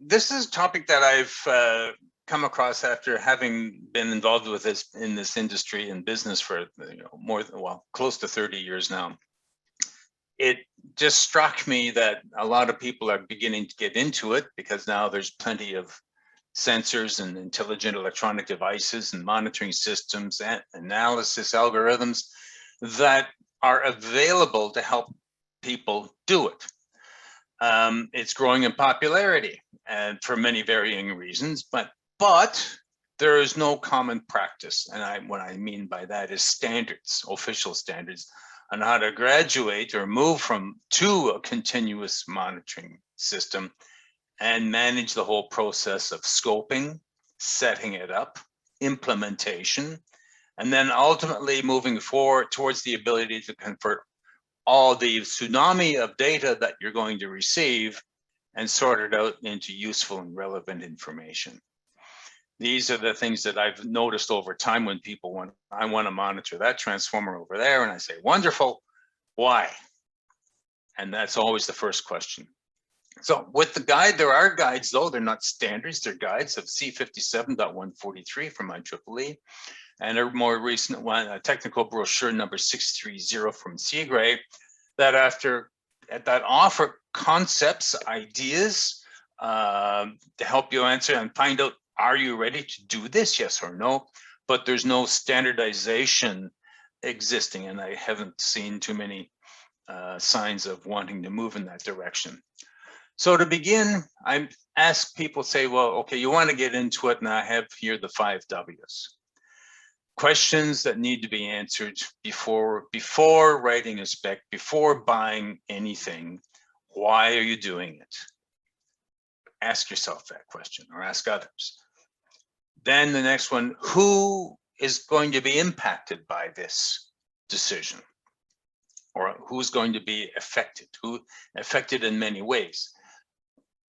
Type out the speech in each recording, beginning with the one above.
This is a topic that I've come across after having been involved with this in this industry and business for more than, well, close to 30 years now. It just struck me that a lot of people are beginning to get into it because now there's plenty of sensors and intelligent electronic devices and monitoring systems and analysis algorithms that are available to help people do it. It's growing in popularity and for many varying reasons, but there is no common practice. And what I mean by that is standards, official standards on how to graduate or move to a continuous monitoring system and manage the whole process of scoping, setting it up, implementation, and then ultimately moving forward towards the ability to convert all the tsunami of data that you're going to receive and sort it out into useful and relevant information. These are the things that I've noticed over time when people I want to monitor that transformer over there, and I say, wonderful, why? And that's always the first question. So with the guide, there are guides though, they're not standards, they're guides of C57.143 from IEEE, and a more recent one, a technical brochure number 630 from SMIEEE, that offer concepts, ideas to help you answer and find out, are you ready to do this, yes or no? But there's no standardization existing, and I haven't seen too many signs of wanting to move in that direction. So to begin, I ask people, say, well, okay, you want to get into it, and I have here the 5 W's. Questions that need to be answered before writing a spec, before buying anything. Why are you doing it? Ask yourself that question, or ask others. Then the next one, who is going to be impacted by this decision? Or who's going to be affected? Who affected in many ways?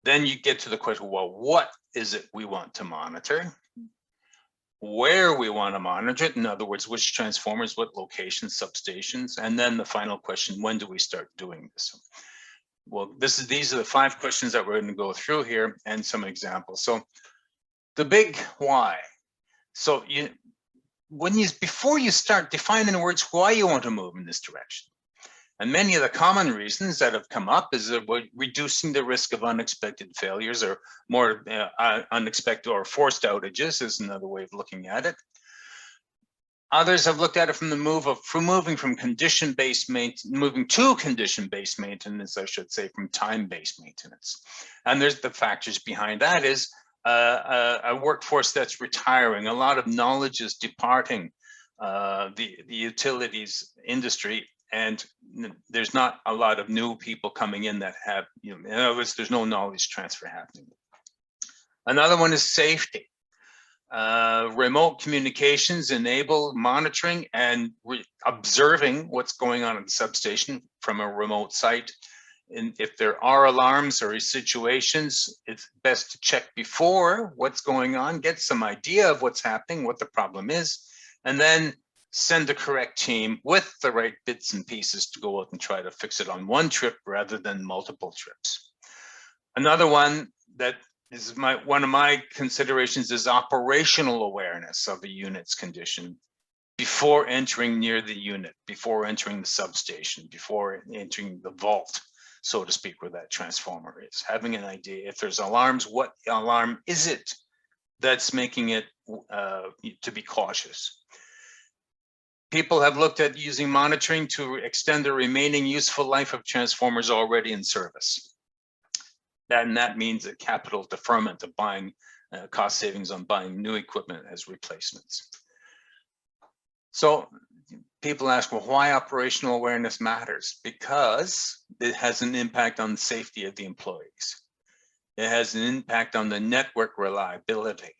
Then you get to the question, well, what is it we want to monitor? Where we want to monitor it, in other words, which transformers, what locations, substations, and then the final question, when do we start doing this? Well, these are the 5 questions that we're going to go through here and some examples. So the big why. So before you start defining the words why you want to move in this direction, and many of the common reasons that have come up is about reducing the risk of unexpected failures, or more unexpected or forced outages is another way of looking at it. Others have looked at it from the moving to condition-based maintenance, I should say, from time-based maintenance. And there's the factors behind that is a workforce that's retiring. A lot of knowledge is departing the utilities industry, and there's not a lot of new people coming in that have, in other words, there's no knowledge transfer happening. Another one is safety. Remote communications enable monitoring and observing what's going on at the substation from a remote site. And if there are alarms or situations, it's best to check before what's going on, get some idea of what's happening, what the problem is, and then send the correct team with the right bits and pieces to go out and try to fix it on one trip rather than multiple trips. Another one that is one of my considerations is operational awareness of a unit's condition before entering near the unit, before entering the substation, before entering the vault, so to speak, where that transformer is. Having an idea, if there's alarms, what alarm is it that's making it to be cautious? People have looked at using monitoring to extend the remaining useful life of transformers already in service. And that means a capital deferment of buying cost savings on buying new equipment as replacements. So people ask, well, why operational awareness matters? Because it has an impact on the safety of the employees. It has an impact on the network reliability.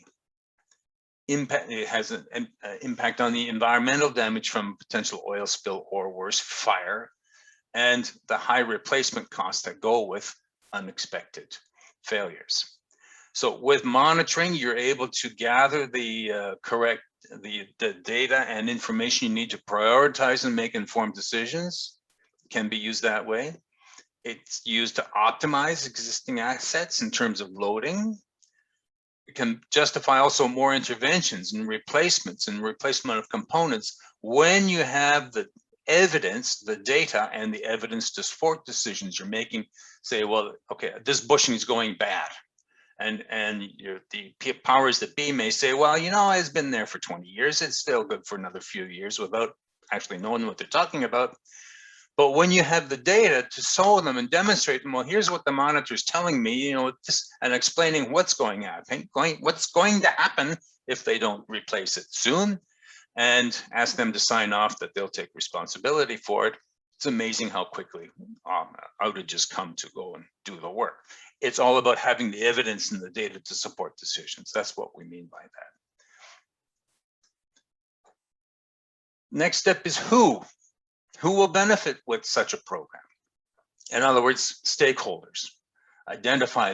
It has an impact on the environmental damage from potential oil spill or worse, fire, and the high replacement costs that go with unexpected failures. So with monitoring, you're able to gather the the data and information you need to prioritize and make informed decisions. It can be used that way. It's used to optimize existing assets in terms of loading. It can justify also more interventions and replacements and replacement of components when you have the evidence, the data and the evidence to support decisions you're making. Say, well, okay, this bushing is going bad. And the powers that be may say, well, you know, it's been there for 20 years. It's still good for another few years without actually knowing what they're talking about. But when you have the data to show them and demonstrate them, well, here's what the monitor is telling me, you know, this, and explaining what's going to happen if they don't replace it soon, and ask them to sign off that they'll take responsibility for it. It's amazing how quickly outages come to go and do the work. It's all about having the evidence and the data to support decisions. That's what we mean by that. Next step is who. Who will benefit with such a program? In other words, stakeholders. Identify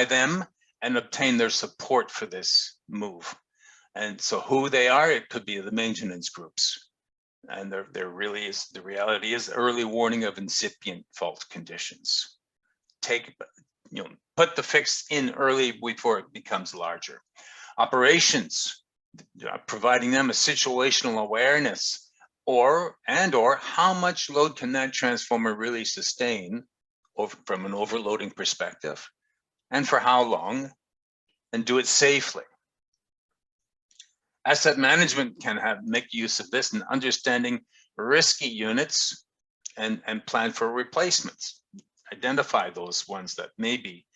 them and obtain their support for this move. And so who they are, it could be the maintenance groups. And there really is, the reality is early warning of incipient fault conditions. Put the fix in early before it becomes larger. Operations, providing them a situational awareness, or how much load can that transformer really sustain from an overloading perspective, and for how long, and do it safely. Asset management can make use of this in understanding risky units and plan for replacements. Identify those ones that may be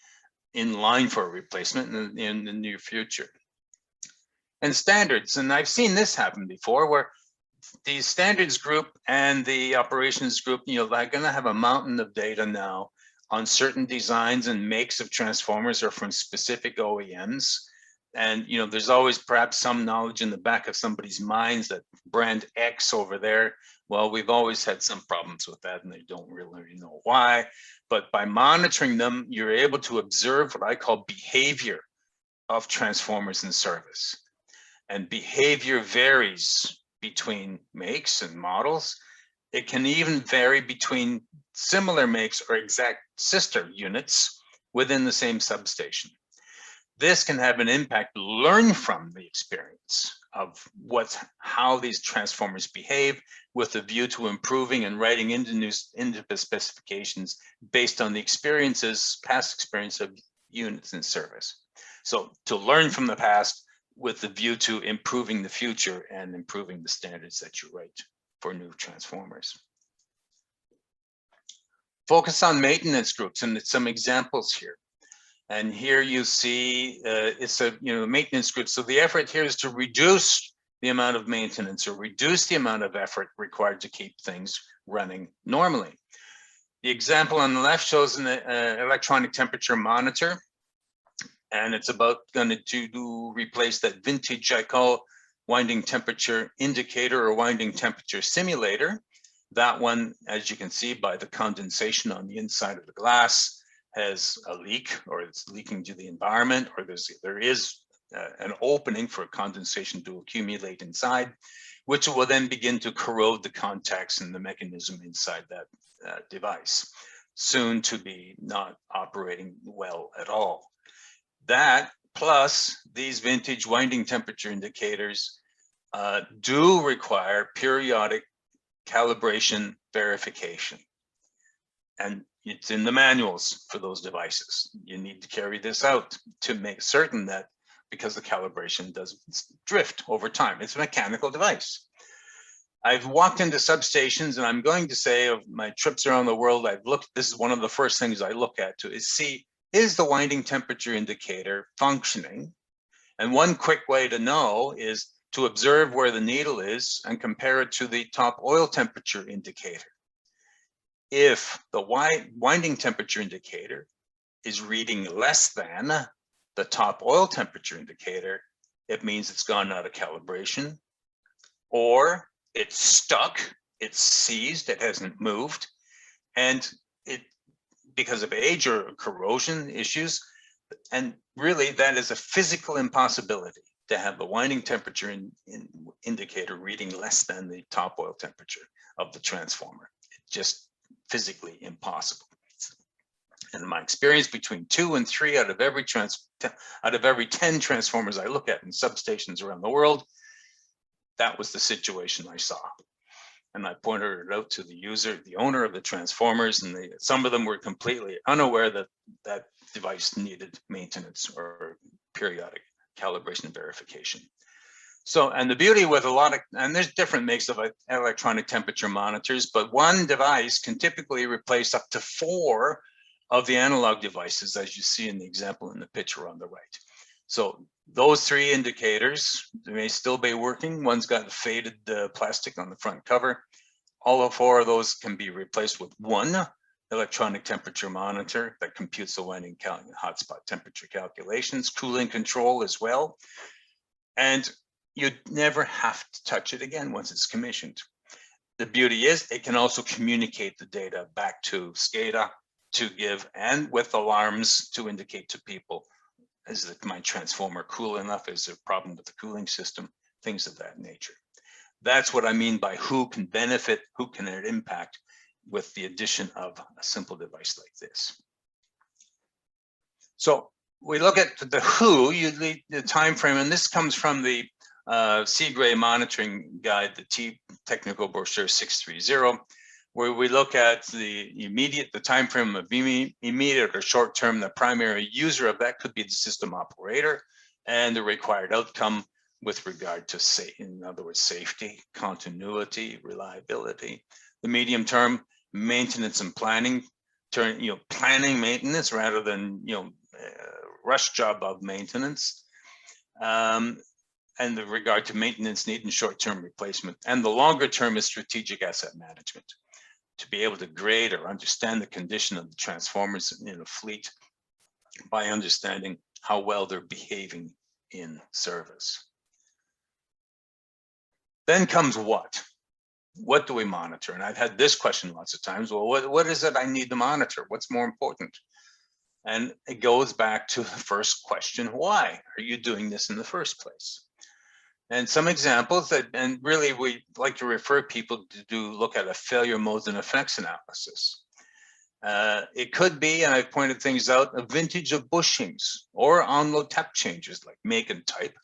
in line for a replacement in the near future. And standards, and I've seen this happen before, where the standards group and the operations group, they're going to have a mountain of data now on certain designs and makes of transformers or from specific OEMs. And there's always perhaps some knowledge in the back of somebody's minds that brand X over there, well, we've always had some problems with that and they don't really know why. But by monitoring them, you're able to observe what I call behavior of transformers in service. And behavior varies between makes and models. It can even vary between similar makes or exact sister units within the same substation. This can have an impact, learn from the experience of how these transformers behave with a view to improving and writing into the specifications based on the past experience of units in service. So to learn from the past with the view to improving the future and improving the standards that you write for new transformers. Focus on maintenance groups, and some examples here. And here you see it's a maintenance group. So the effort here is to reduce the amount of maintenance or reduce the amount of effort required to keep things running normally. The example on the left shows an electronic temperature monitor. And it's about going to replace that vintage, I call, winding temperature indicator or winding temperature simulator. That one, as you can see by the condensation on the inside of the glass, has a leak, or it's leaking to the environment, or there is an opening for condensation to accumulate inside, which will then begin to corrode the contacts and the mechanism inside that device, soon to be not operating well at all. That plus these vintage winding temperature indicators do require periodic calibration verification. And it's in the manuals for those devices. You need to carry this out to make certain that, because the calibration does drift over time. It's a mechanical device. I've walked into substations, and I'm going to say of my trips around the world, this is one of the first things I look at is the winding temperature indicator functioning? And one quick way to know is to observe where the needle is and compare it to the top oil temperature indicator. If the winding temperature indicator is reading less than the top oil temperature indicator, it means it's gone out of calibration, or it's stuck, it's seized, it hasn't moved, and because of age or corrosion issues, and really that is a physical impossibility to have the winding temperature indicator reading less than the top oil temperature of the transformer. It just physically impossible. And in my experience, between 2 and 3 out of every 10 transformers I look at in substations around the world, that was the situation I saw. And I pointed it out to the user, the owner of the transformers, and some of them were completely unaware that that device needed maintenance or periodic calibration and verification. So, and the beauty with a lot of, and there's different makes of electronic temperature monitors, but one device can typically replace up to 4 of the analog devices, as you see in the example in the picture on the right. So those 3 indicators, they may still be working. One's got a faded plastic on the front cover. All 4 of those can be replaced with one electronic temperature monitor that computes the winding hotspot temperature calculations, cooling control as well. And you never have to touch it again once it's commissioned. The beauty is it can also communicate the data back to SCADA to give, and with alarms to indicate to people, is my transformer cool enough? Is there a problem with the cooling system? Things of that nature. That's what I mean by who can benefit, who can it impact with the addition of a simple device like this. So we look at the who, the time frame, and this comes from the SMIEEE monitoring guide, the T technical brochure 630, where we look at the time frame of immediate or short term. The primary user of that could be the system operator, and the required outcome with regard to, in other words, safety, continuity, reliability. The medium term, maintenance and planning, planning maintenance rather than rush job of maintenance. And the regard to maintenance need and short-term replacement. And the longer term is strategic asset management, to be able to grade or understand the condition of the transformers in a fleet by understanding how well they're behaving in service. Then comes what? What do we monitor? And I've had this question lots of times. Well, what is it I need to monitor? What's more important? And it goes back to the first question, why are you doing this in the first place? And some examples that, and really we like to refer people to look at a failure modes and effects analysis. It could be, and I've pointed things out, a vintage of bushings or on-load tap changes like make and type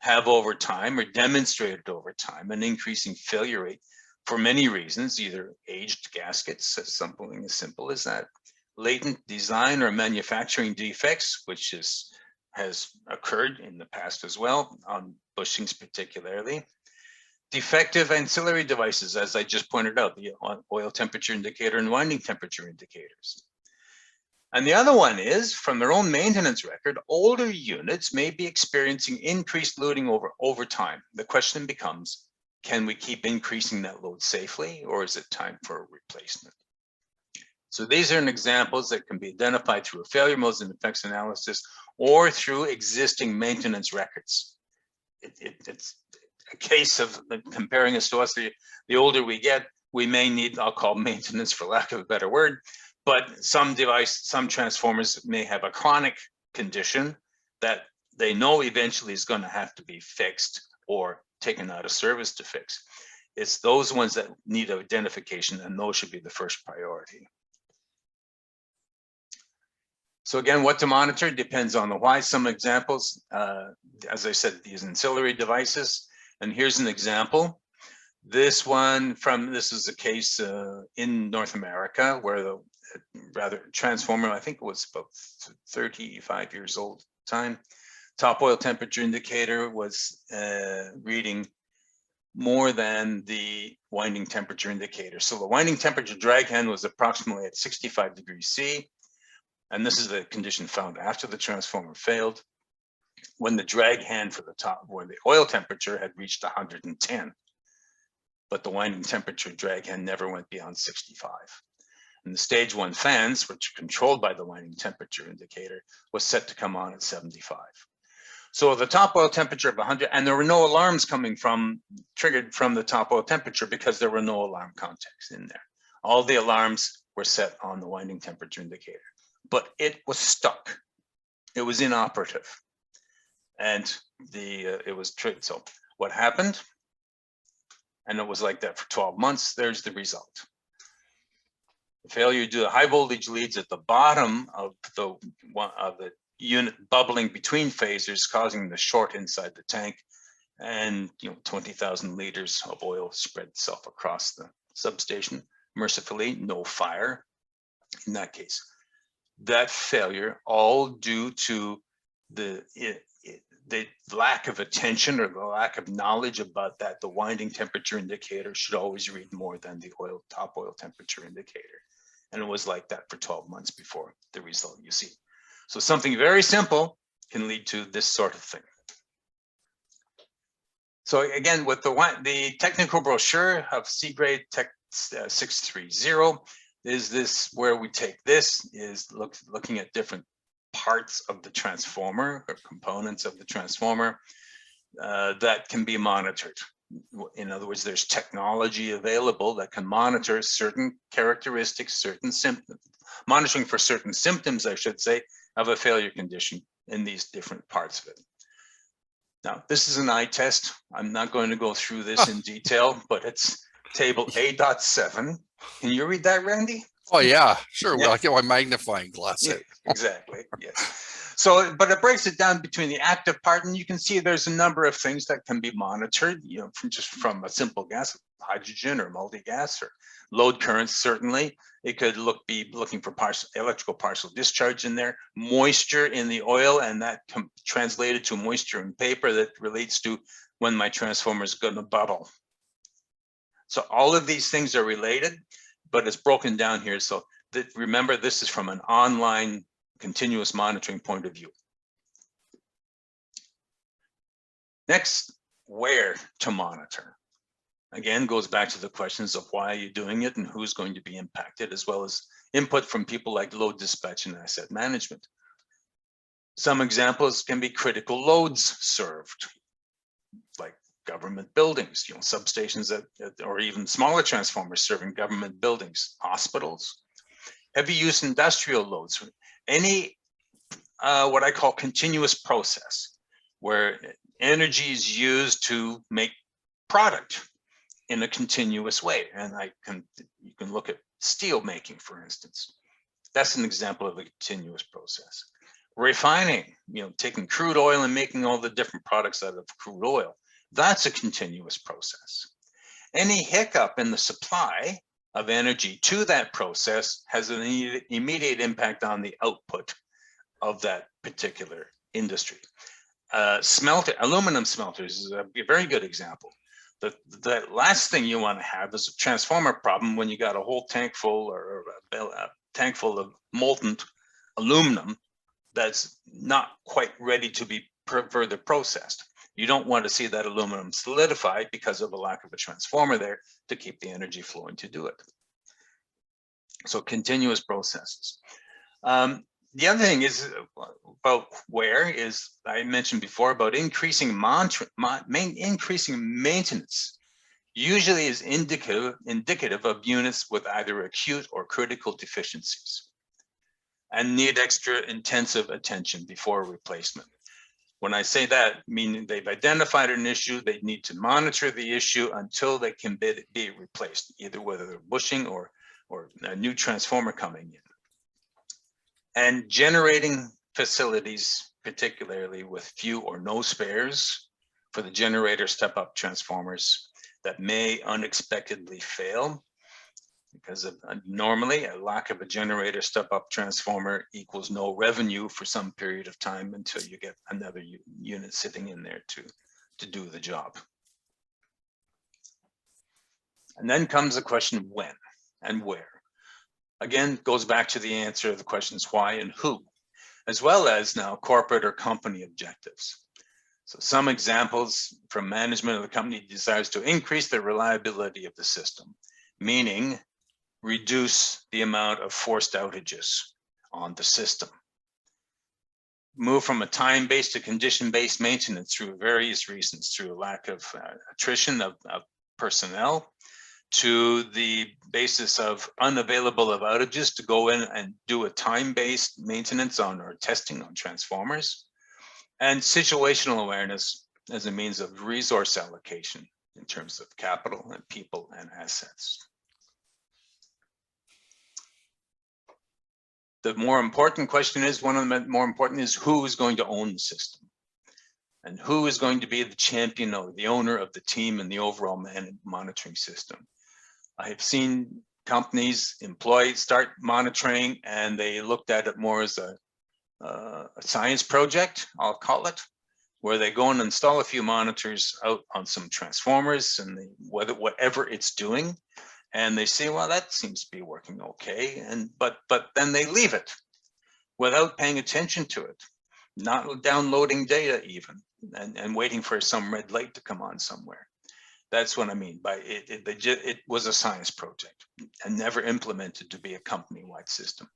have over time or demonstrated over time an increasing failure rate for many reasons, either aged gaskets, something as simple as that, latent design or manufacturing defects, which has occurred in the past as well, on bushings particularly. Defective ancillary devices, as I just pointed out, the oil temperature indicator and winding temperature indicators. And the other one is, from their own maintenance record, older units may be experiencing increased loading over time. The question becomes, can we keep increasing that load safely, or is it time for a replacement? So these are examples that can be identified through a failure modes and effects analysis or through existing maintenance records. It's a case of comparing us to us. The older we get, we may need, I'll call maintenance for lack of a better word, but some transformers may have a chronic condition that they know eventually is going to have to be fixed or taken out of service to fix. It's those ones that need identification, and those should be the first priority. So again, what to monitor depends on the why. Some examples, as I said, these ancillary devices. And here's an example. This is a case in North America where the transformer, I think it was about 35 years old at the time. Top oil temperature indicator was reading more than the winding temperature indicator. So the winding temperature drag hand was approximately at 65 degrees C. And this is the condition found after the transformer failed, when the drag hand for the top, where the oil temperature had reached 110, but the winding temperature drag hand never went beyond 65. And the stage 1 fans, which are controlled by the winding temperature indicator, was set to come on at 75. So the top oil temperature of 100, and there were no alarms triggered from the top oil temperature because there were no alarm contacts in there. All the alarms were set on the winding temperature indicator. But it was stuck. It was inoperative, and it was triggered. So what happened? And it was like that for 12 months. There's the result. Failure due to high voltage leads at the bottom of the unit bubbling between phasers, causing the short inside the tank, and 20,000 liters of oil spread itself across the substation. Mercifully, no fire in that case. That failure, all due to the lack of attention or the lack of knowledge about that the winding temperature indicator should always read more than the top oil temperature indicator. And it was like that for 12 months before the result you see. So something very simple can lead to this sort of thing. So again, with the technical brochure of C-grade Tech 630, is this where we take this, is looking at different parts of the transformer or components of the transformer that can be monitored. In other words, there's technology available that can monitor certain characteristics, certain symptoms, monitoring for certain symptoms, I should say, of a failure condition in these different parts of it. Now, this is an eye test. I'm not going to go through this in detail, but it's table A.7. Can you read that, Randy? Oh yeah, sure. Yeah. Well, I get my magnifying glass. Yeah, exactly. Yes. So, but it breaks it down between the active part, and you can see there's a number of things that can be monitored, from a simple gas, hydrogen or multi-gas, or load currents. Certainly, it could be looking for electrical partial discharge in there, moisture in the oil, and that translated to moisture in paper that relates to when my transformer is going to bubble. So all of these things are related, but it's broken down here. So remember, this is from an online continuous monitoring point of view. Next, where to monitor. Again, goes back to the questions of why are you doing it and who's going to be impacted, as well as input from people like load dispatch and asset management. Some examples can be critical loads served, like government buildings, substations or even smaller transformers serving government buildings, hospitals. Heavy use industrial loads, any what I call continuous process, where energy is used to make product in a continuous way. And you can look at steel making, for instance. That's an example of a continuous process. Refining, taking crude oil and making all the different products out of crude oil. That's a continuous process. Any hiccup in the supply of energy to that process has an immediate impact on the output of that particular industry. Aluminum smelters is a very good example. The last thing you want to have is a transformer problem when you got a whole tank full or a tank full of molten aluminum that's not quite ready to be further processed. You don't want to see that aluminum solidify because of a lack of a transformer there to keep the energy flowing to do it. So continuous processes. The other thing is about where is, I mentioned before, about increasing maintenance usually is indicative of units with either acute or critical deficiencies and need extra intensive attention before replacement. When I say that, meaning they've identified an issue, they need to monitor the issue until they can be replaced, either whether they're bushing or a new transformer coming in. And generating facilities, particularly with few or no spares for the generator step-up transformers that may unexpectedly fail, because normally a lack of a generator step-up transformer equals no revenue for some period of time until you get another unit sitting in there to do the job. And then comes the question of when and where. Again, goes back to the answer of the questions why and who, as well as now corporate or company objectives. So some examples from management of the company desires to increase the reliability of the system, meaning reduce the amount of forced outages on the system. Move from a time-based to condition-based maintenance through various reasons, through a lack of attrition of personnel, to the basis of unavailable of outages to go in and do a time-based maintenance on or testing on transformers, and situational awareness as a means of resource allocation in terms of capital and people and assets. The more important question is, one of the more important is, who is going to own the system? And who is going to be the champion or the owner of the team and the overall monitoring system? I have seen companies start monitoring, and they looked at it more as a science project, I'll call it, where they go and install a few monitors out on some transformers and whatever it's doing, and they say, well, that seems to be working okay, but then they leave it without paying attention to it, not downloading data even, and waiting for some red light to come on somewhere. That's what I mean by it. It was a science project and never implemented to be a company-wide system.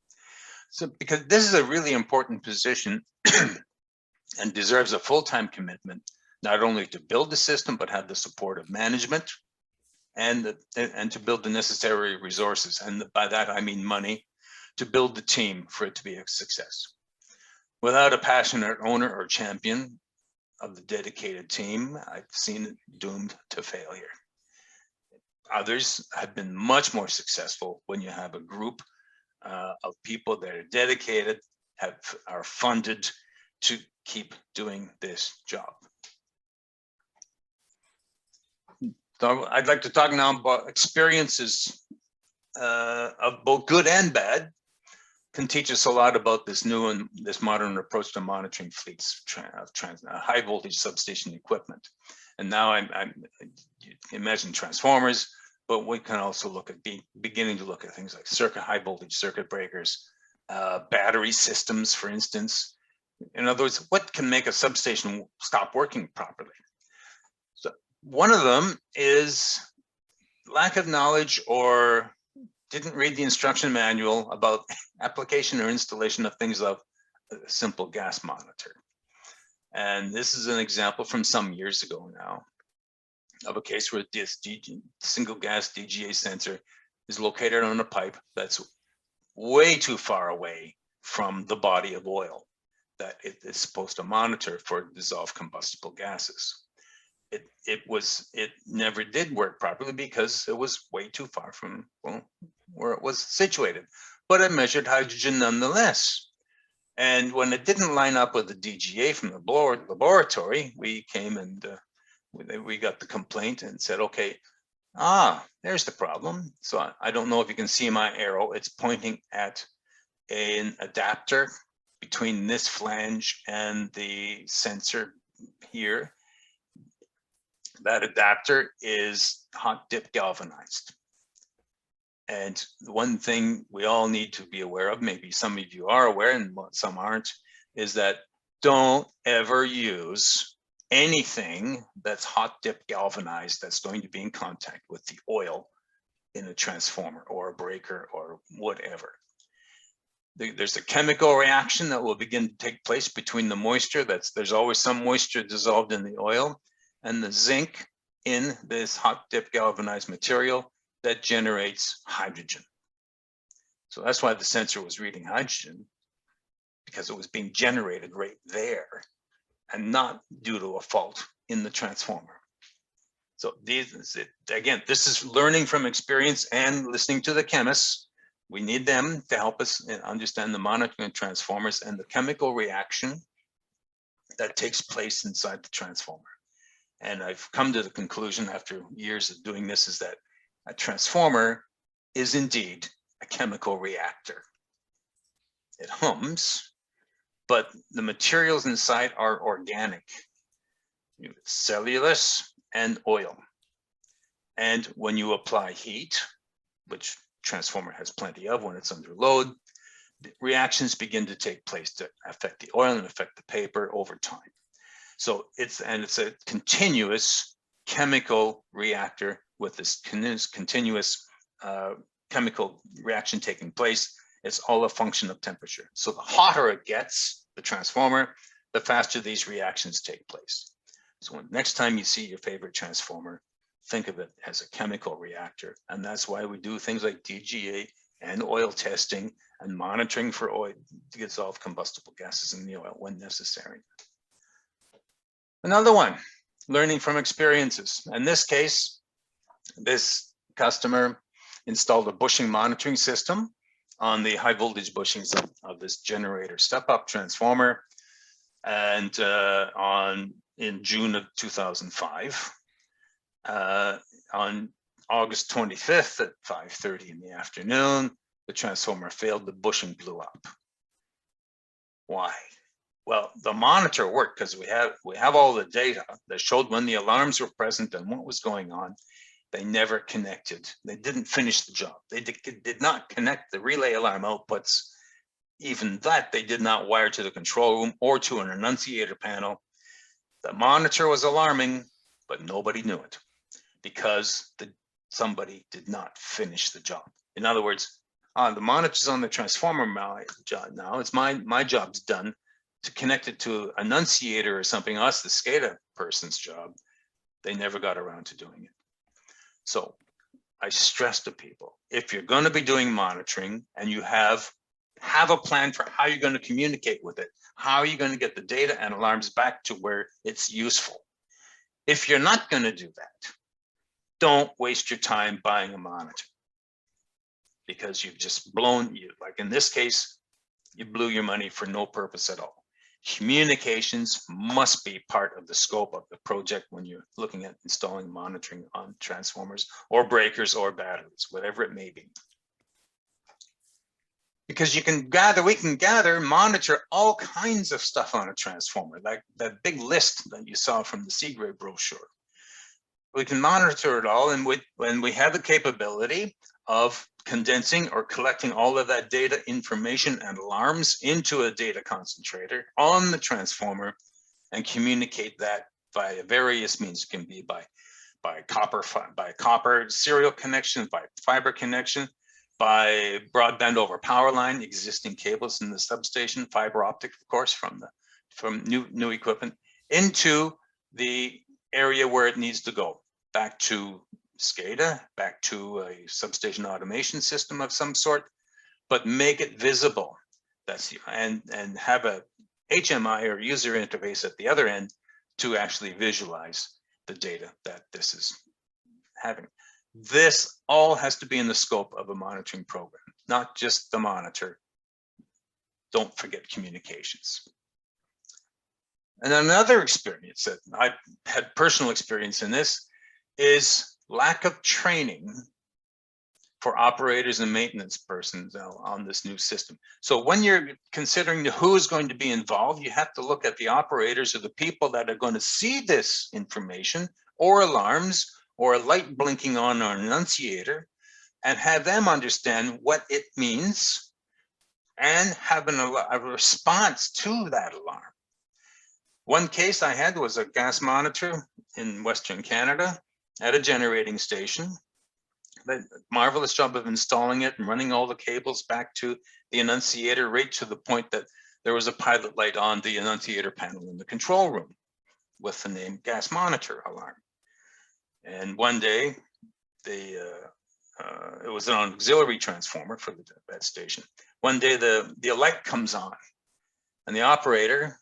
So because this is a really important position and deserves a full-time commitment, not only to build the system, but have the support of management and to build the necessary resources. And by that, I mean money, to build the team for it to be a success. Without a passionate owner or champion of the dedicated team, I've seen it doomed to failure. Others have been much more successful when you have a group of people that are dedicated, are funded to keep doing this job. So I'd like to talk now about experiences of both good and bad. Can teach us a lot about this new and this modern approach to monitoring fleets, high voltage substation equipment. And now you imagine transformers, but we can also look at beginning to look at things like high voltage circuit breakers, battery systems, for instance. In other words, what can make a substation stop working properly? So one of them is lack of knowledge or didn't read the instruction manual about application or installation of things like a simple gas monitor. And this is an example from some years ago now of a case where this single gas DGA sensor is located on a pipe that's way too far away from the body of oil that it is supposed to monitor for dissolved combustible gases. It never did work properly because it was way too far from where it was situated, but it measured hydrogen nonetheless. And when it didn't line up with the DGA from the laboratory, we came and we got the complaint and said, okay, there's the problem. So I don't know if you can see my arrow. It's pointing at an adapter between this flange and the sensor here. That adapter is hot dip galvanized. And the one thing we all need to be aware of, maybe some of you are aware and some aren't, is that don't ever use anything that's hot dip galvanized that's going to be in contact with the oil in a transformer or a breaker or whatever. There's a chemical reaction that will begin to take place between the moisture. There's always some moisture dissolved in the oil and the zinc in this hot dip galvanized material that generates hydrogen. So that's why the sensor was reading hydrogen, because it was being generated right there and not due to a fault in the transformer. So this is learning from experience and listening to the chemists. We need them to help us understand the monitoring of transformers and the chemical reaction that takes place inside the transformer. And I've come to the conclusion after years of doing this is that a transformer is indeed a chemical reactor. It hums, but the materials inside are organic, cellulose and oil. And when you apply heat, which transformer has plenty of when it's under load, reactions begin to take place to affect the oil and affect the paper over time. So it's a continuous chemical reactor with this continuous chemical reaction taking place. It's all a function of temperature. So the hotter it gets, the transformer, the faster these reactions take place. So next time you see your favorite transformer, think of it as a chemical reactor. And that's why we do things like DGA and oil testing and monitoring for oil to dissolve combustible gases in the oil when necessary. Another one, learning from experiences. In this case, this customer installed a bushing monitoring system on the high voltage bushings of this generator step-up transformer, and in June of 2005. On August 25th at 5:30 in the afternoon, the transformer failed, the bushing blew up. Why? Well, the monitor worked because we have all the data that showed when the alarms were present and what was going on. They never connected. They didn't finish the job. They did not connect the relay alarm outputs. Even that they did not wire to the control room or to an annunciator panel. The monitor was alarming, but nobody knew it because somebody did not finish the job. In other words, the monitor's on the transformer now. It's my job's done. To connect it to an annunciator or something, the SCADA person's job. They never got around to doing it. So I stress to people, if you're going to be doing monitoring and you have a plan for how you're going to communicate with it, how are you going to get the data and alarms back to where it's useful? If you're not going to do that, don't waste your time buying a monitor, because you've just like in this case, you blew your money for no purpose at all. Communications must be part of the scope of the project when you're looking at installing monitoring on transformers or breakers or batteries, whatever it may be. Because we can monitor all kinds of stuff on a transformer, like that big list that you saw from the SMIEEE brochure. We can monitor it all, and when we have the capability of condensing or collecting all of that data, information, and alarms into a data concentrator on the transformer and communicate that via various means. It can be by copper serial connection, by fiber connection, by broadband over power line, existing cables in the substation, fiber optic, of course, from new equipment, into the area where it needs to go, back to SCADA, back to a substation automation system of some sort, but make it visible. And have a HMI or user interface at the other end to actually visualize the data that this is having. This all has to be in the scope of a monitoring program, not just the monitor. Don't forget communications. And another experience that I've had personal experience in this is lack of training for operators and maintenance persons on this new system. So when you're considering who is going to be involved, you have to look at the operators or the people that are going to see this information or alarms or a light blinking on an annunciator, and have them understand what it means and have a response to that alarm. One case I had was a gas monitor in Western Canada at a generating station. The marvelous job of installing it and running all the cables back to the annunciator, right to the point that there was a pilot light on the annunciator panel in the control room with the name gas monitor alarm. And one day, it was an auxiliary transformer for that station. One day the light comes on, and the operator,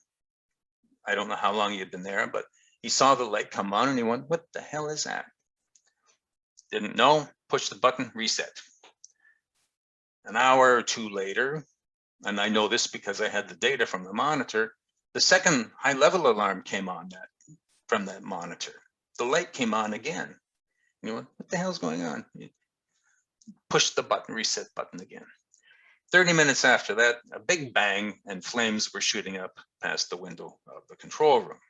I don't know how long he had been there, but he saw the light come on and he went, "What the hell is that?" Didn't know, pushed the button, reset. An hour or two later, and I know this because I had the data from the monitor, the second high level alarm came on from that monitor. The light came on again. You know, what the hell's going on? Push the button, reset button again. 30 minutes after that, a big bang and flames were shooting up past the window of the control room.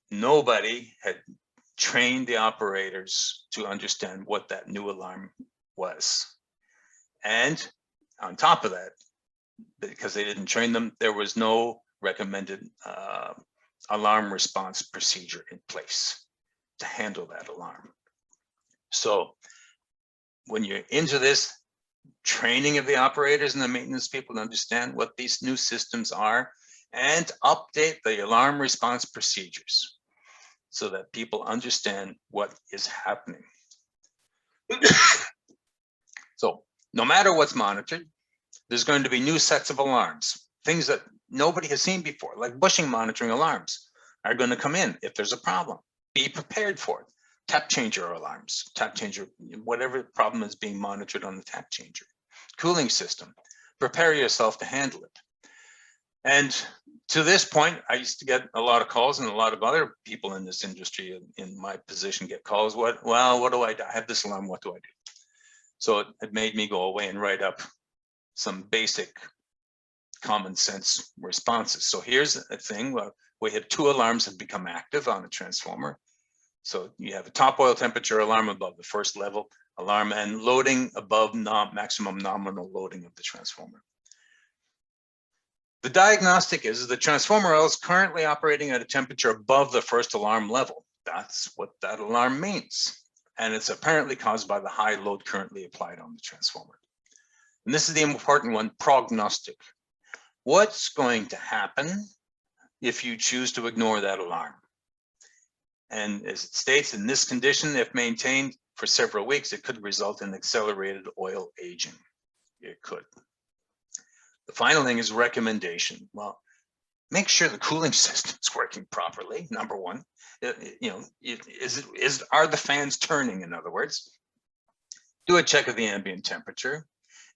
Nobody had trained the operators to understand what that new alarm was. And on top of that, because they didn't train them, there was no recommended alarm response procedure in place to handle that alarm. So when you're into this, training of the operators and the maintenance people to understand what these new systems are and update the alarm response procedures so that people understand what is happening. So no matter what's monitored, there's going to be new sets of alarms, things that nobody has seen before, like bushing monitoring alarms are going to come in if there's a problem. Be prepared for it. Tap changer alarms, tap changer, whatever problem is being monitored on the tap changer. cooling system. Prepare yourself to handle it. And to this point, I used to get a lot of calls, and a lot of other people in this industry in my position get calls. What do I do? I have this alarm, what do I do? So it made me go away and write up some basic common sense responses. So here's a thing. Well, we have 2 alarms have become active on a transformer. So you have a top oil temperature alarm above the first level alarm and loading above maximum nominal loading of the transformer. The diagnostic is the transformer oil is currently operating at a temperature above the first alarm level. That's what that alarm means. And it's apparently caused by the high load currently applied on the transformer. And this is the important one, prognostic. What's going to happen if you choose to ignore that alarm? And as it states, in this condition, if maintained for several weeks, it could result in accelerated oil aging. It could. The final thing is recommendation. Well, make sure the cooling system is working properly, number one. Are the fans turning, in other words? Do a check of the ambient temperature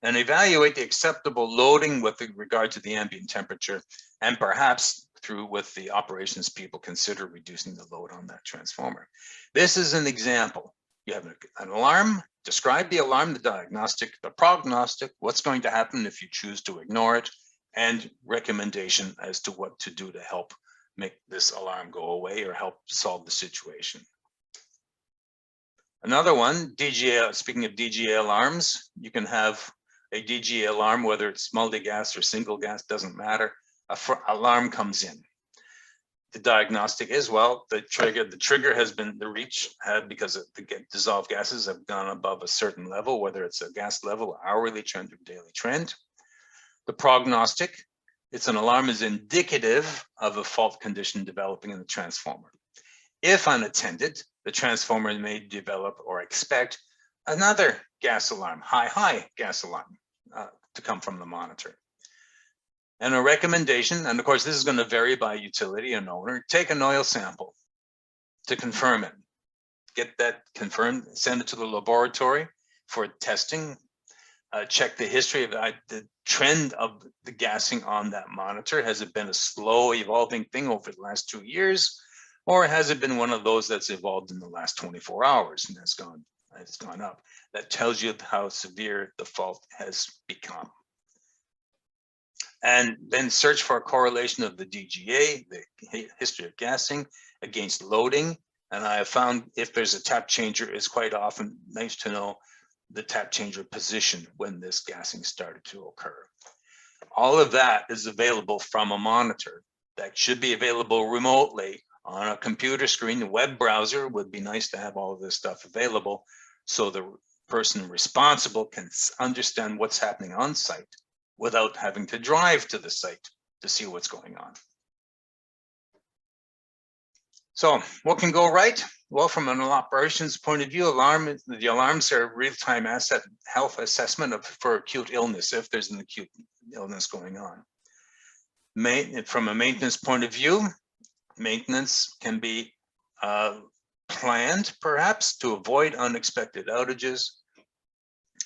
and evaluate the acceptable loading with regard to the ambient temperature, and perhaps with the operations people consider reducing the load on that transformer. This is an example. You have an alarm, describe the alarm, the diagnostic, the prognostic, what's going to happen if you choose to ignore it, and recommendation as to what to do to help make this alarm go away or help solve the situation. Another one, DGA, speaking of DGA alarms, you can have a DGA alarm, whether it's multi-gas or single gas, doesn't matter. Alarm comes in. The diagnostic is, well, the trigger has been because the dissolved gases have gone above a certain level, whether it's a gas level, hourly trend, or daily trend. The prognostic, it's an alarm is indicative of a fault condition developing in the transformer. If unattended, the transformer may develop or expect another gas alarm, high gas alarm to come from the monitor. And a recommendation, and of course this is going to vary by utility and owner, take an oil sample to confirm it. Get that confirmed, send it to the laboratory for testing, check the history of the trend of the gassing on that monitor. Has it been a slow evolving thing over the last 2 years? Or has it been one of those that's evolved in the last 24 hours and it's gone up? That tells you how severe the fault has become. And then search for a correlation of the DGA, the history of gassing, against loading. And I have found if there's a tap changer, it's quite often nice to know the tap changer position when this gassing started to occur. All of that is available from a monitor that should be available remotely on a computer screen. The web browser would be nice to have all of this stuff available so the person responsible can understand what's happening on site without having to drive to the site to see what's going on. So what can go right? Well, from an operations point of view, the alarms are real-time asset health assessment for acute illness, if there's an acute illness going on. From a maintenance point of view, maintenance can be planned, perhaps, to avoid unexpected outages.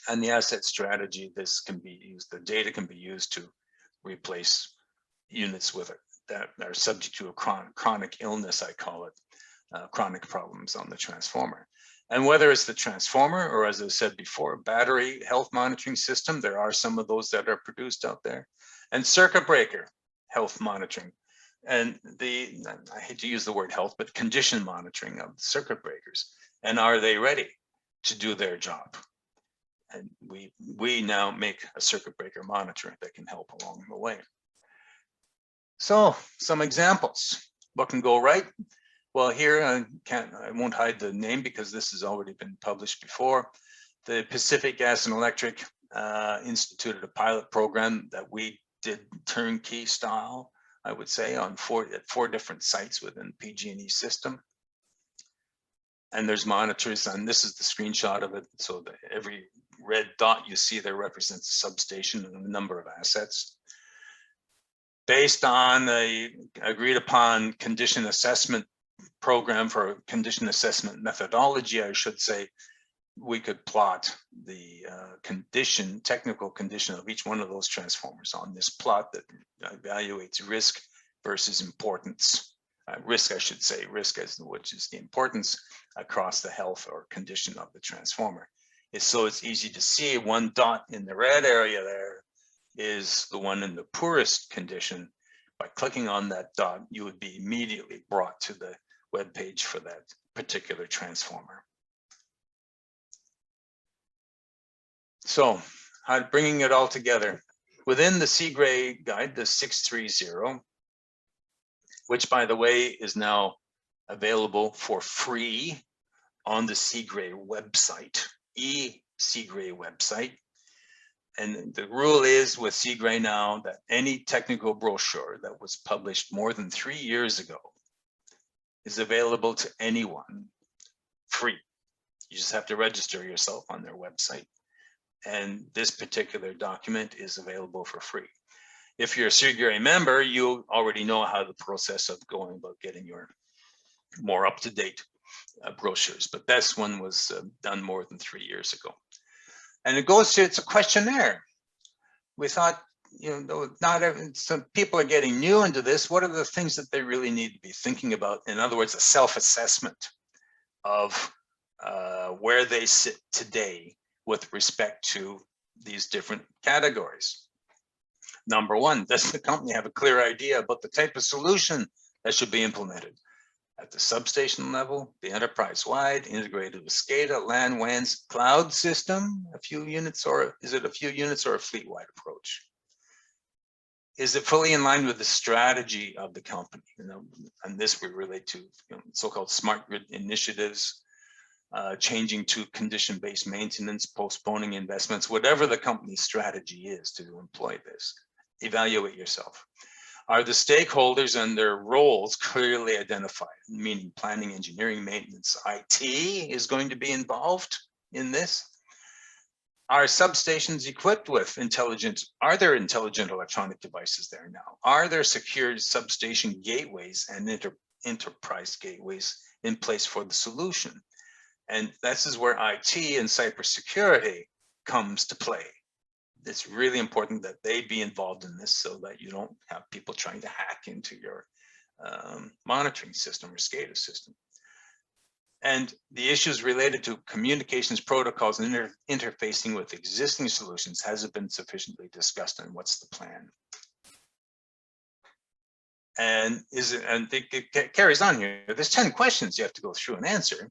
And the asset strategy, this can be used, the data can be used to replace units that are subject to a chronic illness, I call it, chronic problems on the transformer. And whether it's the transformer or, as I said before, battery health monitoring system, there are some of those that are produced out there, and circuit breaker health monitoring. And I hate to use the word health, but condition monitoring of circuit breakers. And are they ready to do their job? And we now make a circuit breaker monitor that can help along the way. So some examples, what can go right? Well, here I won't hide the name because this has already been published before. The Pacific Gas and Electric instituted a pilot program that we did turnkey style, I would say, on four different sites within the PG&E system. And there's monitors, and this is the screenshot of it. So every red dot you see there represents a substation and a number of assets. Based on a agreed upon condition assessment program for condition assessment methodology, I should say, we could plot the technical condition of each one of those transformers on this plot that evaluates risk versus importance. Risk, I should say, which is the importance across the health or condition of the transformer. So it's easy to see one dot in the red area there is the one in the poorest condition. By clicking on that dot, you would be immediately brought to the web page for that particular transformer. So, bringing it all together, within the SMIEEE guide, the 630, which by the way is now available for free on the SMIEEE website, SMIEEE website. And the rule is with SMIEEE now that any technical brochure that was published more than 3 years ago is available to anyone free. You just have to register yourself on their website. And this particular document is available for free. If you're a SMIEEE member, you already know how the process of going about getting your more up-to-date brochures, but this one was done more than 3 years ago. And it goes to, it's a questionnaire. We thought, some people are getting new into this. What are the things that they really need to be thinking about? In other words, a self-assessment of where they sit today with respect to these different categories. Number one, does the company have a clear idea about the type of solution that should be implemented at the substation level, the enterprise-wide, integrated with SCADA, LAN, WANs, cloud system, a few units, or is it a few units or a fleet-wide approach? Is it fully in line with the strategy of the company? And this we relate to so-called smart grid initiatives, changing to condition-based maintenance, postponing investments, whatever the company's strategy is to employ this. Evaluate yourself. Are the stakeholders and their roles clearly identified, meaning planning, engineering, maintenance, IT is going to be involved in this? Are substations equipped with are there intelligent electronic devices there now? Are there secure substation gateways and enterprise gateways in place for the solution? And this is where IT and cybersecurity comes to play. It's really important that they be involved in this so that you don't have people trying to hack into your monitoring system or SCADA system. And the issues related to communications protocols and interfacing with existing solutions, has it been sufficiently discussed, and what's the plan? And it carries on here. There's 10 questions you have to go through and answer.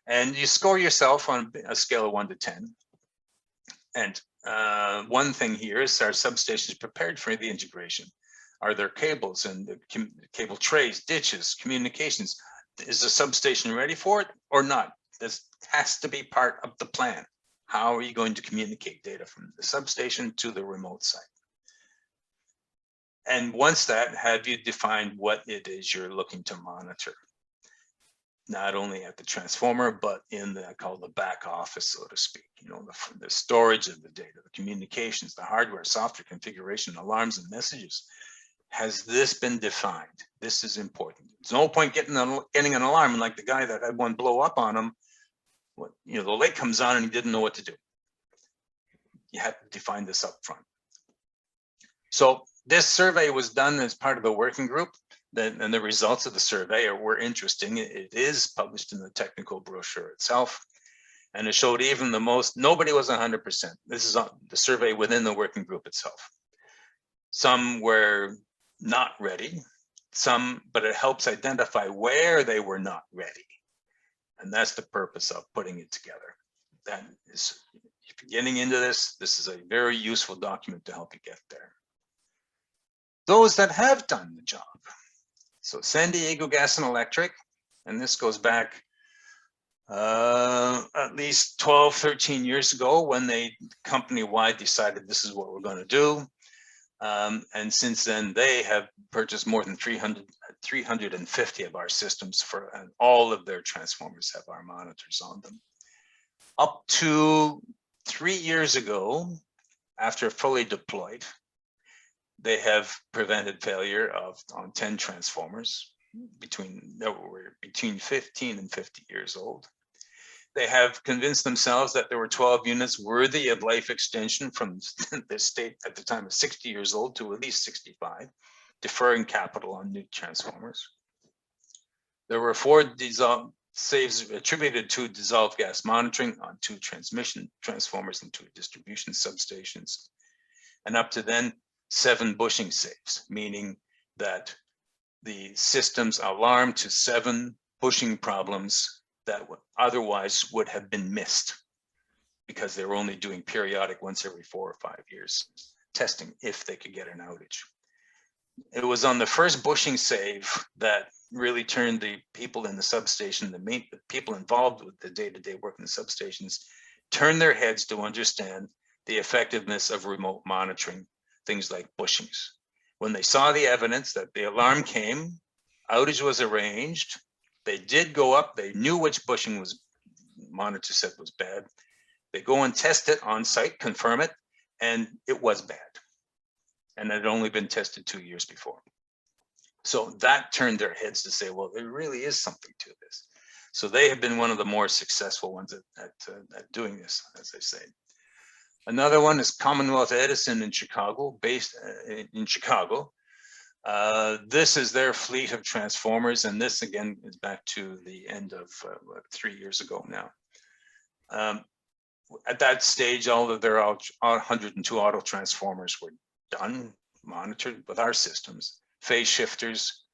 And you score yourself on a scale of 1 to 10. And one thing here is, are substations prepared for the integration? Are there cables and the cable trays, ditches, communications? Is the substation ready for it or not? This has to be part of the plan. How are you going to communicate data from the substation to the remote site? And once that, have you defined what it is you're looking to monitor? Not only at the transformer, but in the, I call the back office, so to speak, the storage of the data, the communications, the hardware, software configuration, alarms and messages. Has this been defined? This is important. There's no point getting an alarm, and like the guy that had one blow up on him, the light comes on and he didn't know what to do. You have to define this up front. So this survey was done as part of a working group, and the results of the survey were interesting. It is published in the technical brochure itself, and it showed even the most, nobody was 100%. This is the survey within the working group itself. Some were not ready, but it helps identify where they were not ready. And that's the purpose of putting it together. That is, if you're getting into this, this is a very useful document to help you get there. Those that have done the job. So San Diego Gas and Electric, and this goes back at least 12, 13 years ago when they company-wide decided this is what we're going to do. And since then, they have purchased more than 350 of our systems and all of their transformers have our monitors on them. Up to 3 years ago, after fully deployed, they have prevented failure on 10 transformers that were between 15 and 50 years old. They have convinced themselves that there were 12 units worthy of life extension from the state at the time of 60 years old to at least 65, deferring capital on new transformers. There were 4 saves attributed to dissolved gas monitoring on 2 transmission transformers and 2 distribution substations. And up to then, 7 bushing saves, meaning that the system's alarmed to 7 bushing problems that otherwise would have been missed because they were only doing periodic once every 4 or 5 years testing if they could get an outage. It was on the first bushing save that really turned the people in the substation, the people involved with the day-to-day work in the substations, turned their heads to understand the effectiveness of remote monitoring, things like bushings. When they saw the evidence that the alarm came, outage was arranged, they did go up, they knew which bushing was monitor said was bad. They go and test it on site, confirm it, and it was bad. And it had only been tested 2 years before. So that turned their heads to say, well, there really is something to this. So they have been one of the more successful ones at doing this, as I say. Another one is Commonwealth Edison in Chicago, based in Chicago. This is their fleet of transformers, and this again is back to the end of 3 years ago now. At that stage, all of their 102 auto transformers were done, monitored with our systems, phase shifters,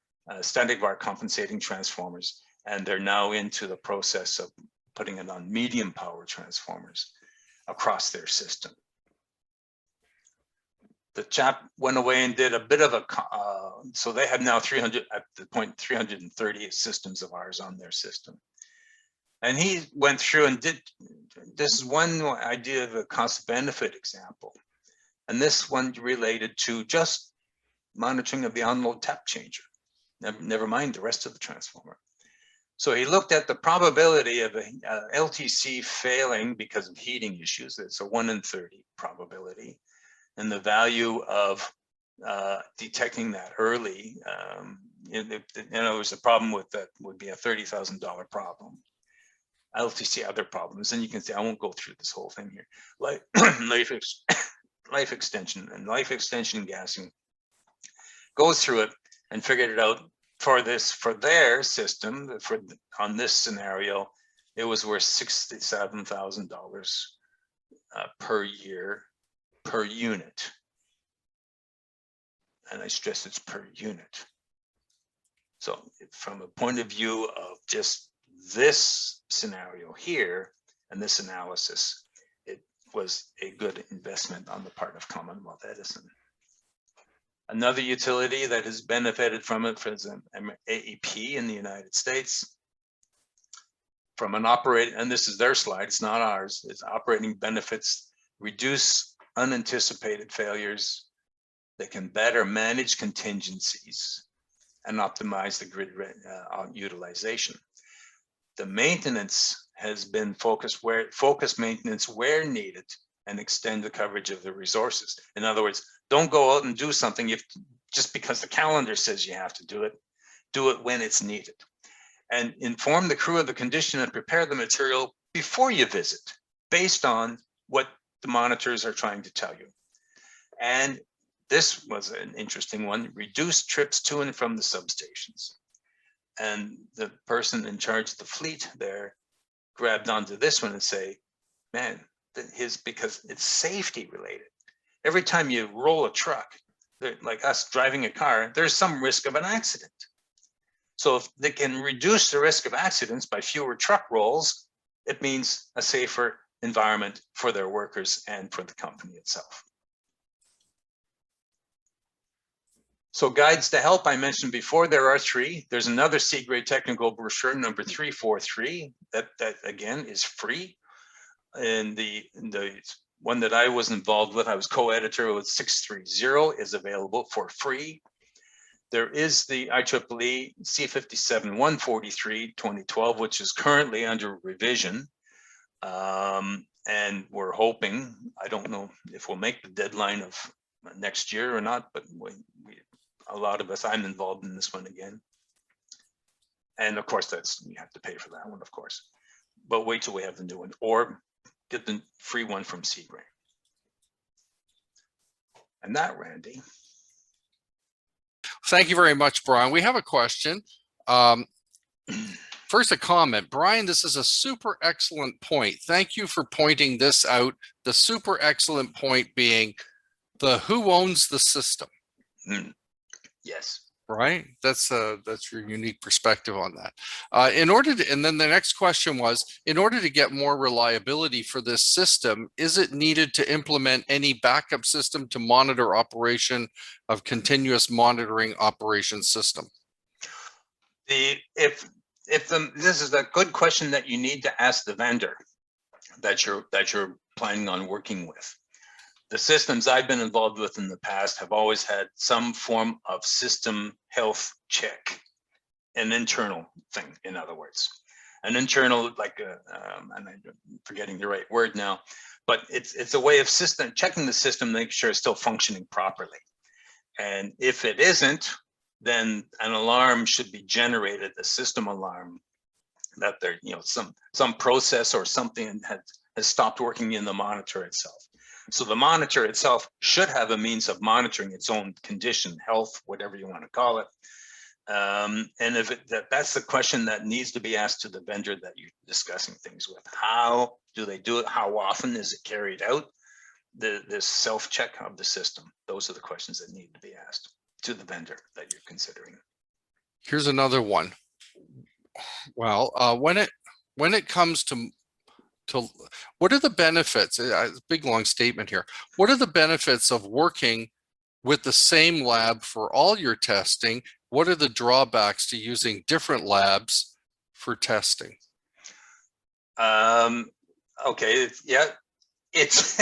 static var compensating transformers, and they're now into the process of putting it on medium power transformers across their system. The chap went away and did a bit of a, so they have now 300, at the point, 330 systems of ours on their system. And he went through and did, this is one idea of a cost benefit example. And this one related to just monitoring of the unload tap changer, never mind the rest of the transformer. So he looked at the probability of a LTC failing because of heating issues. It's a 1 in 30 probability. And the value of detecting that early, the problem with that would be a $30,000 problem. LTC other problems, and you can say, I won't go through this whole thing here. Like life extension and life extension gassing goes through it and figured it out for their system, on this scenario, it was worth $67,000 per year per unit. And I stress it's per unit. So from a point of view of just this scenario here and this analysis, it was a good investment on the part of Commonwealth Edison. Another utility that has benefited from it is AEP in the United States. From an operating, and this is their slide, it's not ours, it's operating benefits, reduce unanticipated failures. They can better manage contingencies and optimize the grid utilization. The maintenance has been focused maintenance where needed and extend the coverage of the resources. In other words, don't go out and do something just because the calendar says you have to do it when it's needed. And inform the crew of the condition and prepare the material before you visit, based on what the monitors are trying to tell you. And this was an interesting one, reduce trips to and from the substations. And the person in charge of the fleet there grabbed onto this one and say, man, because it's safety related. Every time you roll a truck, like us driving a car, there's some risk of an accident. So if they can reduce the risk of accidents by fewer truck rolls, it means a safer environment for their workers and for the company itself. So guides to help, I mentioned before, there are 3. There's another C-grade technical brochure, number 343, that again is free. And the one that I was involved with, I was co-editor with 630, is available for free. There is the IEEE C57-143 2012, which is currently under revision. And we're hoping, I don't know if we'll make the deadline of next year or not, but a lot of us, I'm involved in this one again. And of course, you have to pay for that one, of course. but wait till we have the new one, or get the free one from SMIEEE. And that, Randy. Thank you very much, Brian. We have a question. First, a comment. Brian, this is a super excellent point. Thank you for pointing this out. The super excellent point being the who owns the system. Yes. Right? That's your unique perspective on that. And then the next question was, in order to get more reliability for this system, is it needed to implement any backup system to monitor operation of continuous monitoring operation system? This is a good question that you need to ask the vendor that you're planning on working with. The systems I've been involved with in the past have always had some form of system health check, an internal thing, in other words. An internal, like, and I'm forgetting the right word now, but it's a way of checking the system, make sure it's still functioning properly. And if it isn't, then an alarm should be generated, a system alarm, that there, some process or something has stopped working in the monitor itself. So the monitor itself should have a means of monitoring its own condition, health, whatever you want to call it. And if that's the question that needs to be asked to the vendor that you're discussing things with. How do they do it? How often is it carried out? This self-check of the system. Those are the questions that need to be asked to the vendor that you're considering. Here's another one. Well, when it comes to what are the benefits? Big long statement here. What are the benefits of working with the same lab for all your testing? What are the drawbacks to using different labs for testing? Okay, yeah, it's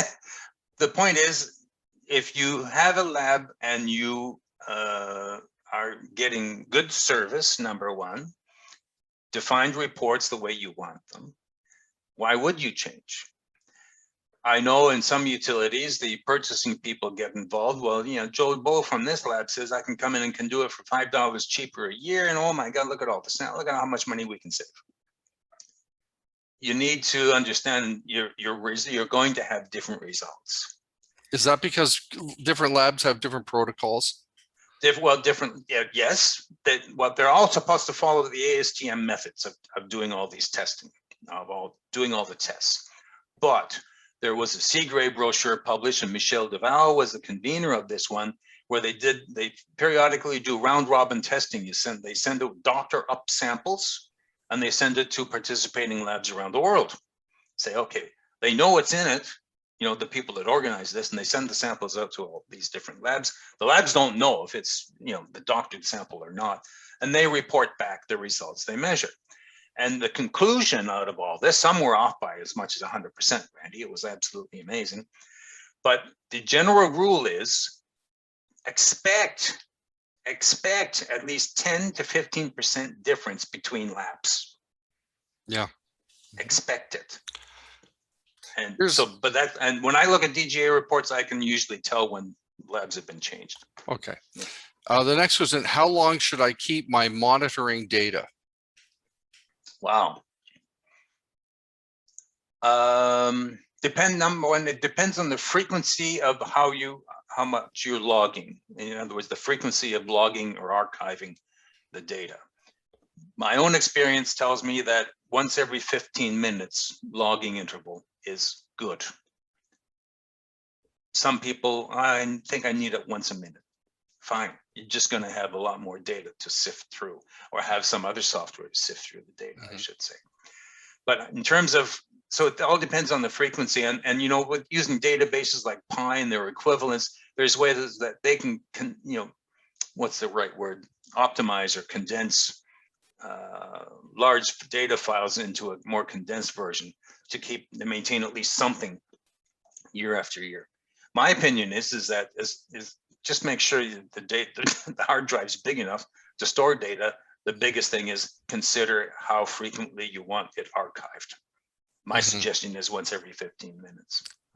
the point is, if you have a lab and you are getting good service, number one, defined reports the way you want them, why would you change? I know in some utilities, the purchasing people get involved. Well, Joe Bo from this lab says I can come in and can do it for $5 cheaper a year. And oh my God, look at all this. Look at how much money we can save. You need to understand you're going to have different results. Is that because different labs have different protocols? Yes. They're all supposed to follow the ASTM methods of doing all these testing, doing all the tests. But there was a SMIEEE brochure published, and Michel Duval was the convener of this one, where they periodically do round robin testing. They send out doctor up samples, and they send it to participating labs around the world. Say, okay, they know what's in it, the people that organize this, and they send the samples out to all these different labs. The labs don't know if it's, the doctored sample or not, and they report back the results they measure. And the conclusion out of all this, some were off by as much as 100%, Randy. It was absolutely amazing. But the general rule is expect at least 10 to 15% difference between labs. Yeah. Expect it. And and when I look at DGA reports, I can usually tell when labs have been changed. Okay. The next question, how long should I keep my monitoring data? Wow. Number one, it depends on the frequency of how much you're logging. In other words, the frequency of logging or archiving the data. My own experience tells me that once every 15 minutes logging interval is good. Some people, I think I need it once a minute. Fine. You're just going to have a lot more data to sift through, or have some other software to sift through the data, I should say. But in terms of, so it all depends on the frequency, and with using databases like Pi and their equivalents, there's ways that they can what's the right word? Optimize or condense large data files into a more condensed version to maintain at least something year after year. My opinion is that just make sure the hard drive's big enough to store data. The biggest thing is consider how frequently you want it archived. My suggestion is once every 15 minutes.